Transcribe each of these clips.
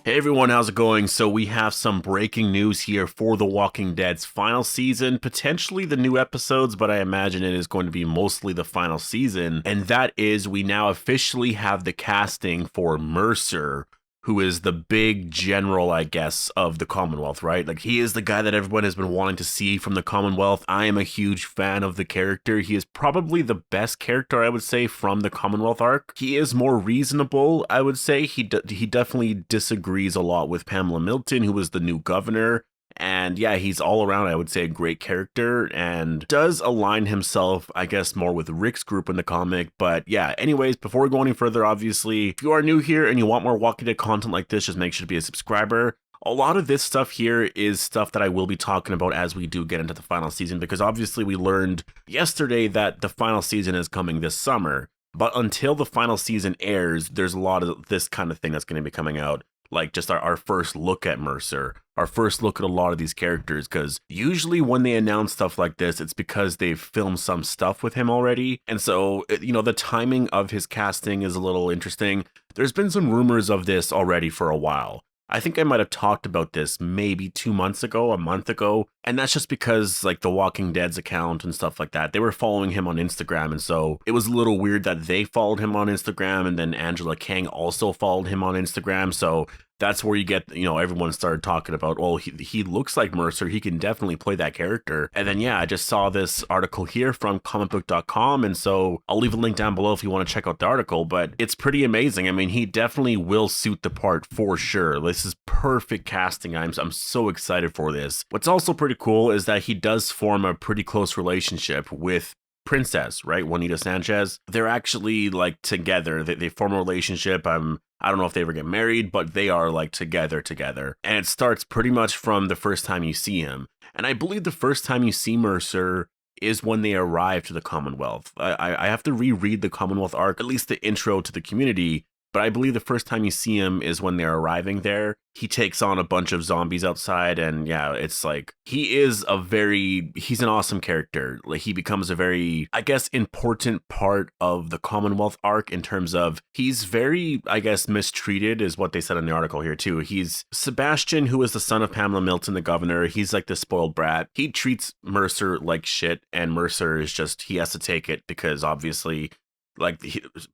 Hey everyone, how's it going? So we have some breaking news here for The Walking Dead's final season, potentially the new episodes, but I imagine it is going to be mostly the final season. And that is, we now officially have the casting for Mercer, who is the big general, I guess, of the Commonwealth, right? Like, he is the guy that everyone has been wanting to see from the Commonwealth. I am a huge fan of the character. He is probably the best character, I would say, from the Commonwealth arc. He is more reasonable, I would say. He definitely disagrees a lot with Pamela Milton, who was the new governor. And yeah, he's all around, I would say, a great character and does align himself, I guess, more with Rick's group in the comic. But yeah, anyways, before we go any further, obviously, if you are new here and you want more Walking Dead content like this, just make sure to be a subscriber. A lot of this stuff here is stuff that I will be talking about as we do get into the final season, because obviously we learned yesterday that the final season is coming this summer. But until the final season airs, there's a lot of this kind of thing that's going to be coming out. Like just our first look at Mercer, our first look at a lot of these characters, because usually when they announce stuff like this, it's because they've filmed some stuff with him already. And so, the timing of his casting is a little interesting. There's been some rumors of this already for a while. I think I might have talked about this maybe 2 months ago, a month ago. And that's just because like the Walking Dead's account and stuff like that, they were following him on Instagram. And so it was a little weird that they followed him on Instagram and then Angela Kang also followed him on Instagram. So that's where you get, everyone started talking about, oh, he looks like Mercer. He can definitely play that character. And then, yeah, I just saw this article here from comicbook.com. And so I'll leave a link down below if you want to check out the article, but it's pretty amazing. I mean, he definitely will suit the part for sure. This is perfect casting. I'm so excited for this. What's also pretty cool is that he does form a pretty close relationship with Princess, right? Juanita Sanchez. They're actually like together. They form a relationship. I don't know if they ever get married, but they are like together. And it starts pretty much from the first time you see him. And I believe the first time you see Mercer is when they arrive to the Commonwealth. I have to reread the Commonwealth arc, at least the intro to the community. But I believe the first time you see him is when they're arriving there. He takes on a bunch of zombies outside, and yeah, it's like, he's an awesome character. Like, he becomes a very, I guess, important part of the Commonwealth arc in terms of, he's very, I guess, mistreated is what they said in the article here too. He's Sebastian, who is the son of Pamela Milton, the governor. He's like the spoiled brat. He treats Mercer like shit, and Mercer is just, he has to take it because obviously, like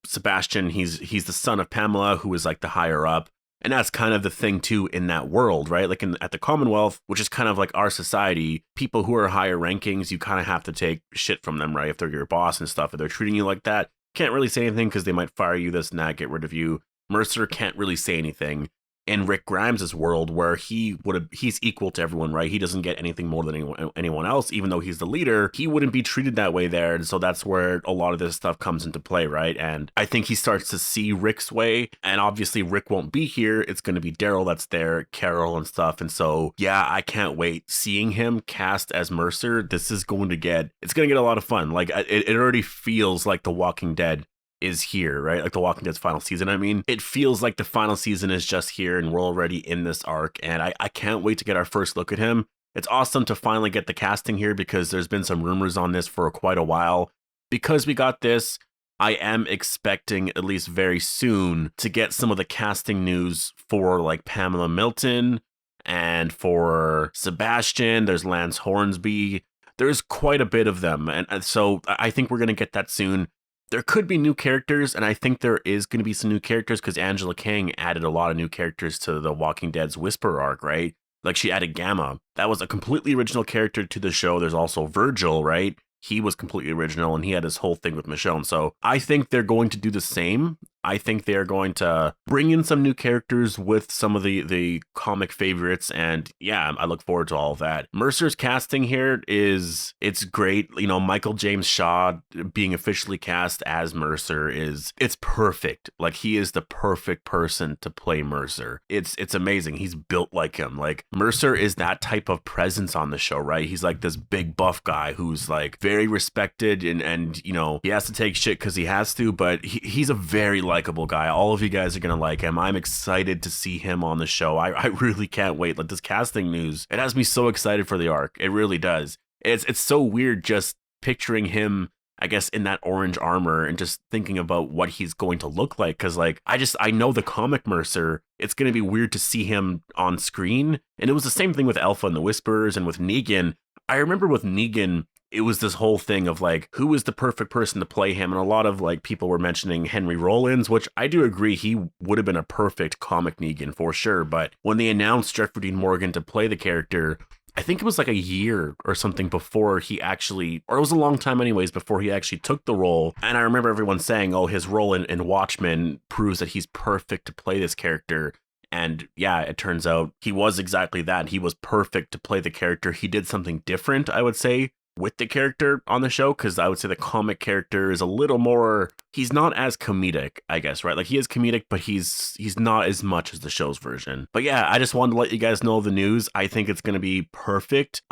Sebastian, he's the son of Pamela, who is like the higher up. And that's kind of the thing too in that world, right? Like at the Commonwealth, which is kind of like our society, people who are higher rankings, you kind of have to take shit from them, right? If they're your boss and stuff, if they're treating you like that, can't really say anything because they might fire you, this and that, get rid of you. Mercer can't really say anything. In Rick Grimes' world, where he's equal to everyone, right? He doesn't get anything more than anyone else, even though he's the leader. He wouldn't be treated that way there, and so that's where a lot of this stuff comes into play, right? And I think he starts to see Rick's way, and obviously Rick won't be here. It's going to be Daryl that's there, Carol and stuff, and so yeah, I can't wait seeing him cast as Mercer. This is going to get a lot of fun. Like it already feels like The Walking Dead is here, right? Like The Walking Dead's final season. I mean, it feels like the final season is just here and we're already in this arc, and I can't wait to get our first look at him. It's awesome to finally get the casting here because there's been some rumors on this for quite a while. Because we got this, I am expecting at least very soon to get some of the casting news for like Pamela Milton and for Sebastian. There's Lance Hornsby. There's quite a bit of them, and so I think we're going to get that soon. There could be new characters, and I think there is going to be some new characters because Angela Kang added a lot of new characters to the Walking Dead's Whisper arc, right? Like she added Gamma. That was a completely original character to the show. There's also Virgil, right? He was completely original, and he had his whole thing with Michonne. So I think they're going to do the same. I think they're going to bring in some new characters with some of the comic favorites, and yeah, I look forward to all of that. Mercer's casting here it's great. Michael James Shaw being officially cast as Mercer it's perfect. Like, he is the perfect person to play Mercer. It's amazing. He's built like him. Like, Mercer is that type of presence on the show, right? He's like this big buff guy who's like very respected, and he has to take shit because he has to, but he's a very likable guy. All of you guys are gonna like him. I'm excited to see him on the show. I really can't wait. Like, this casting news, it has me so excited for the arc. It really does. It's so weird just picturing him I guess, in that orange armor, and just thinking about what he's going to look like. Cause like, I know the comic Mercer, it's going to be weird to see him on screen. And it was the same thing with Alpha and the Whisperers and with Negan. I remember with Negan, it was this whole thing of like, who is the perfect person to play him? And a lot of like people were mentioning Henry Rollins, which I do agree he would have been a perfect comic Negan for sure. But when they announced Jeffrey Dean Morgan to play the character, I think it was like a year or something before he actually, or it was a long time anyways, before he actually took the role. And I remember everyone saying, oh, his role in Watchmen proves that he's perfect to play this character. And yeah, it turns out he was exactly that. He was perfect to play the character. He did something different, I would say, with the character on the show, because I would say the comic character is a little more, he's not as comedic, I guess, right? Like he is comedic, but he's not as much as the show's version. But yeah, I just wanted to let you guys know the news. I think it's going to be perfect.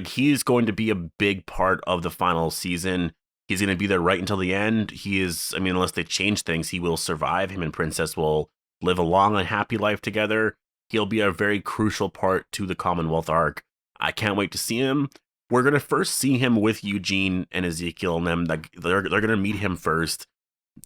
He's going to be a big part of the final season. He's going to be there right until the end. He is, I mean, unless they change things, he will survive. Him and Princess will live a long and happy life together. He'll be a very crucial part to the Commonwealth arc. I can't wait to see him. We're going to first see him with Eugene and Ezekiel and them. They're going to meet him first.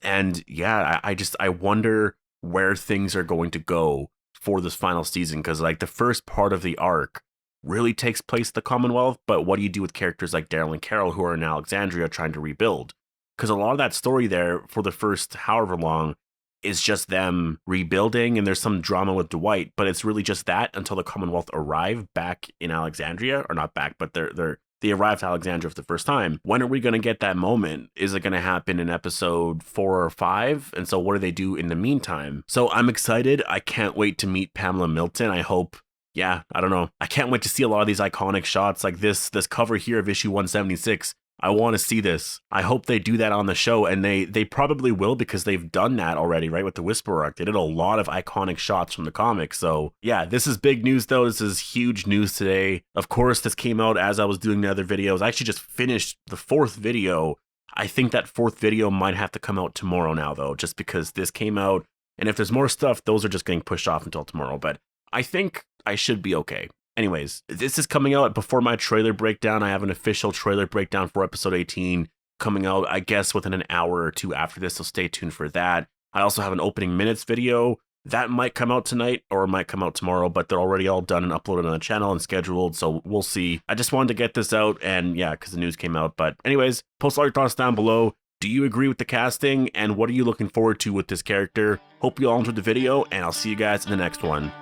And yeah, I wonder where things are going to go for this final season. Because like the first part of the arc really takes place at the Commonwealth. But what do you do with characters like Daryl and Carol who are in Alexandria trying to rebuild? Because a lot of that story there for the first however long is just them rebuilding, and there's some drama with Dwight, but it's really just that until the Commonwealth arrive back in Alexandria, or not back, but they arrived to Alexandria for the first time. When are we going to get that moment? Is it going to happen in episode 4 or 5? And so what do they do in the meantime? So I'm excited. I can't wait to meet Pamela Milton. I hope, yeah, I don't know. I can't wait to see a lot of these iconic shots like this cover here of issue 176. I want to see this. I hope they do that on the show, and they probably will, because they've done that already, right? With the Whisperer arc, they did a lot of iconic shots from the comics. So yeah, this is big news though. This is huge news today. Of course, this came out as I was doing the other videos. I actually just finished the 4th video. I think that 4th video might have to come out tomorrow now though, just because this came out. And if there's more stuff, those are just getting pushed off until tomorrow. But I think I should be okay. Anyways, this is coming out before my trailer breakdown. I have an official trailer breakdown for episode 18 coming out, I guess, within an hour or two after this, so stay tuned for that. I also have an opening minutes video. That might come out tonight or it might come out tomorrow, but they're already all done and uploaded on the channel and scheduled, so we'll see. I just wanted to get this out, and yeah, because the news came out. But anyways, post all your thoughts down below. Do you agree with the casting, and what are you looking forward to with this character? Hope you all enjoyed the video, and I'll see you guys in the next one.